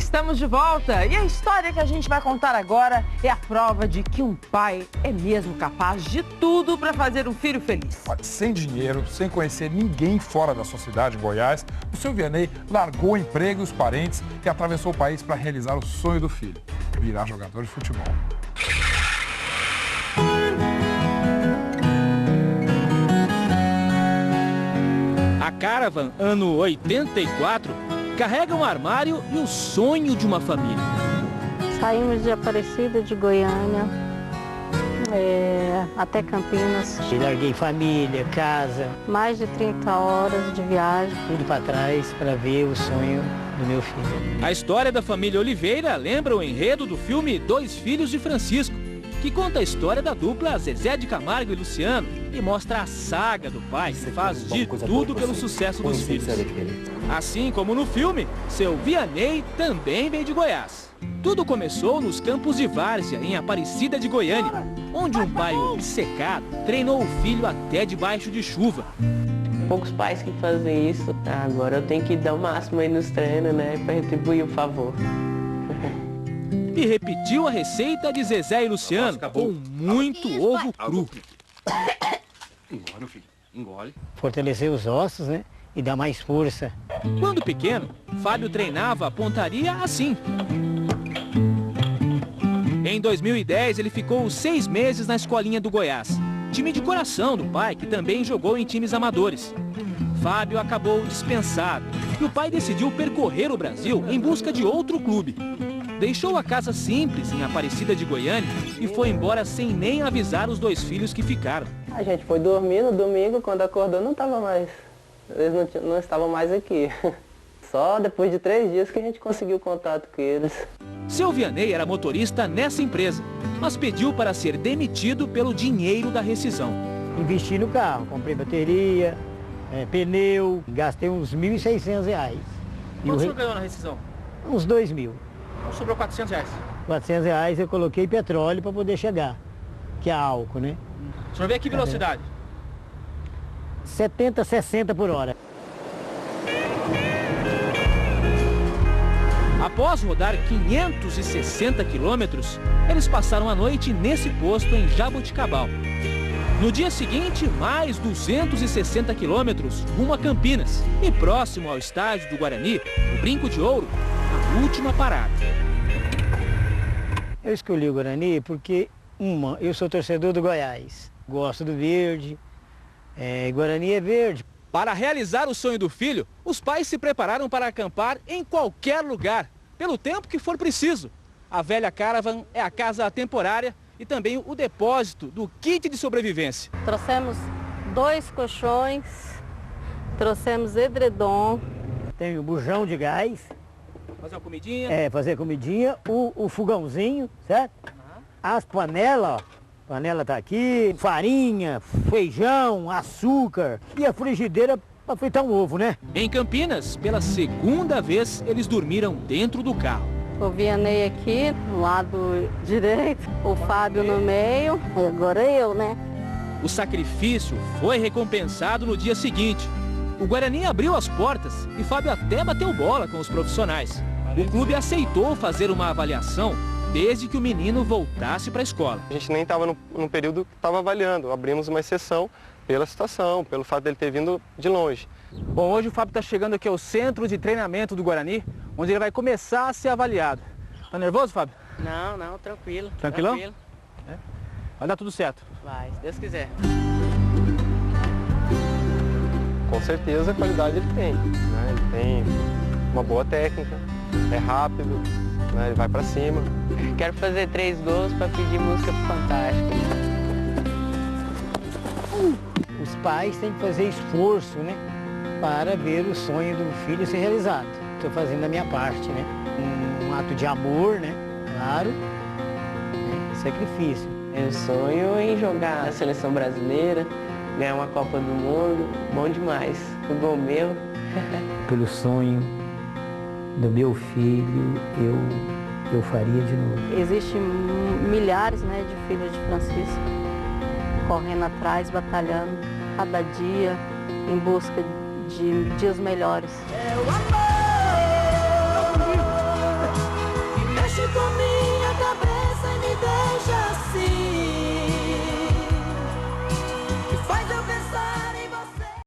Estamos de volta e a história que a gente vai contar agora é a prova de que um pai é mesmo capaz de tudo para fazer um filho feliz. Sem dinheiro, sem conhecer ninguém fora da sua cidade, em Goiás, o seu Vianney largou o emprego e os parentes e atravessou o país para realizar o sonho do filho, virar jogador de futebol. A Caravan, ano 84, carrega um armário e o sonho de uma família. Saímos de Aparecida, de Goiânia, até Campinas. Larguei família, casa. Mais de 30 horas de viagem. Tudo para trás para ver o sonho do meu filho. A história da família Oliveira lembra o enredo do filme Dois Filhos de Francisco, que conta a história da dupla Zezé de Camargo e Luciano e mostra a saga do pai que faz de tudo pelo sucesso dos filhos. Assim como no filme, seu Vianney também vem de Goiás. Tudo começou nos campos de várzea, em Aparecida de Goiânia, onde um pai obcecado treinou o filho até debaixo de chuva. Poucos pais que fazem isso. Agora eu tenho que dar o máximo aí nos treinos, né, para retribuir o favor. E repetiu a receita de Zezé e Luciano com muito ovo cru. Engole, filho. Engole. Fortalecer os ossos, né? E dar mais força. Quando pequeno, Fábio treinava a pontaria assim. Em 2010, ele ficou 6 meses na escolinha do Goiás, time de coração do pai, que também jogou em times amadores. Fábio acabou dispensado e o pai decidiu percorrer o Brasil em busca de outro clube. Deixou a casa simples em Aparecida de Goiânia e foi embora sem nem avisar os 2 filhos que ficaram. A gente foi dormir no domingo, quando acordou não estava mais. Eles não estavam mais aqui. Só depois de 3 dias que a gente conseguiu contato com eles. Seu Vianney era motorista nessa empresa, mas pediu para ser demitido pelo dinheiro da rescisão. Investi no carro, comprei bateria, pneu, gastei uns R$ 1.600. Quanto o senhor ganhou na rescisão? Uns 2.000. Então sobrou R$ 400. R$ 400 eu coloquei petróleo para poder chegar, que é álcool, né? O senhor vê a que velocidade? 70, 60 por hora. Após rodar 560 quilômetros, eles passaram a noite nesse posto em Jaboticabal. No dia seguinte, mais 260 quilômetros rumo a Campinas. E próximo ao estádio do Guarani, o Brinco de Ouro, a última parada. Eu escolhi o Guarani porque, eu sou torcedor do Goiás. Gosto do verde, Guarani é verde. Para realizar o sonho do filho, os pais se prepararam para acampar em qualquer lugar, pelo tempo que for preciso. A velha Caravan é a casa temporária e também o depósito do kit de sobrevivência. Trouxemos 2 colchões, trouxemos edredom. Tem o bujão de gás. Fazer uma comidinha? Fazer comidinha, o fogãozinho, certo? Uhum. As panelas, ó. A panela tá aqui, farinha, feijão, açúcar e a frigideira para fritar um ovo, né? Em Campinas, pela segunda vez, eles dormiram dentro do carro. O Vianney aqui, no lado direito, o Fábio no meio, e agora eu, né? O sacrifício foi recompensado no dia seguinte. O Guarani abriu as portas e Fábio até bateu bola com os profissionais. O clube aceitou fazer uma avaliação desde que o menino voltasse para a escola. A gente nem estava no período que estava avaliando, abrimos uma exceção pela situação, pelo fato dele ter vindo de longe. Bom, hoje o Fábio está chegando aqui ao centro de treinamento do Guarani, onde ele vai começar a ser avaliado. Tá nervoso, Fábio? Não, tranquilo. Tranquilão? Tranquilo. Vai dar tudo certo. Vai, se Deus quiser. Com certeza a qualidade ele tem, né? Ele tem uma boa técnica, é rápido, né? Ele vai para cima. Quero fazer 3 gols para pedir música pro Fantástico. Os pais têm que fazer esforço, né? Para ver o sonho do filho ser realizado. Estou fazendo a minha parte, né? Um ato de amor, né? Claro. Sacrifício. Eu sonho em jogar na seleção brasileira, ganhar uma Copa do Mundo. Bom demais. O gol meu. Pelo sonho do meu filho, eu faria de novo. Existem milhares, né, de filhos de Francisco correndo atrás, batalhando cada dia em busca de dias melhores. É o amor!